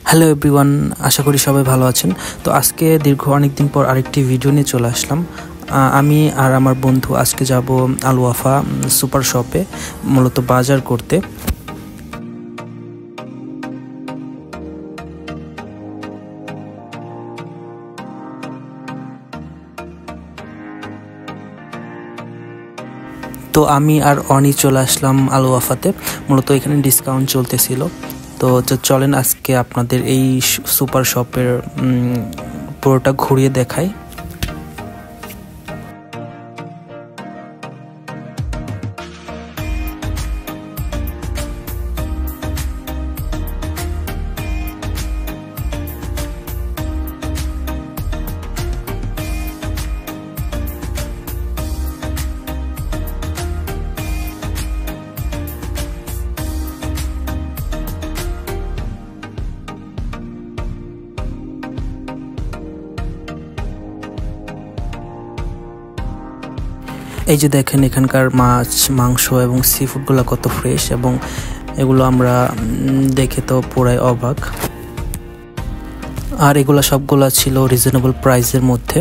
Hello everyone, আশা করি সবাই ভালো আছেন। তো আজকে দীর্ঘ অনেক দিন পর আরেকটি ভিডিও নিয়ে চলে আসলাম। আমি আর আমার বন্ধু আজকে যাব আল ওয়াফা সুপার শপে, মূলত বাজার করতে। তো আমি আর অনি চলে আসলাম আল ওয়াফাতে, মূলত এখানে ডিসকাউন্ট চলতেছিল। তো চলেন আজকে আপনাদের এই সুপার শপের পুরোটা ঘুরিয়ে দেখাই। এই যে দেখেন এখানকার মাছ, মাংস এবং সি ফুডগুলো কত ফ্রেশ, এবং এগুলো আমরা দেখে তো পুরাই অবাক। আর এগুলো সবগুলা ছিল রিজনেবল প্রাইসের মধ্যে।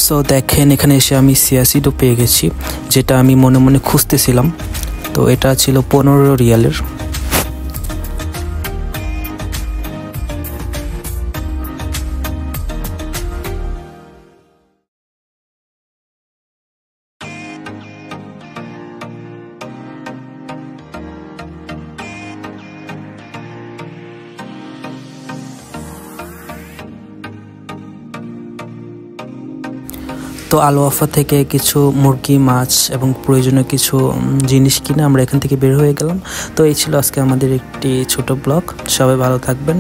সো দেখেন এখানে এসে আমি চিয়া সিডও পেয়ে গেছি, যেটা আমি মনে মনে খুঁজতেছিলাম। তো এটা ছিল 15 রিয়ালের। তো আল ওয়াফা থেকে কিছু মুরগি, মাছ এবং প্রয়োজনীয় কিছু জিনিস কিনে আমরা এখান থেকে বের হয়ে গেলাম। তো এই ছিল আজকে আমাদের একটি ছোট ব্লগ। সবাই ভালো থাকবেন।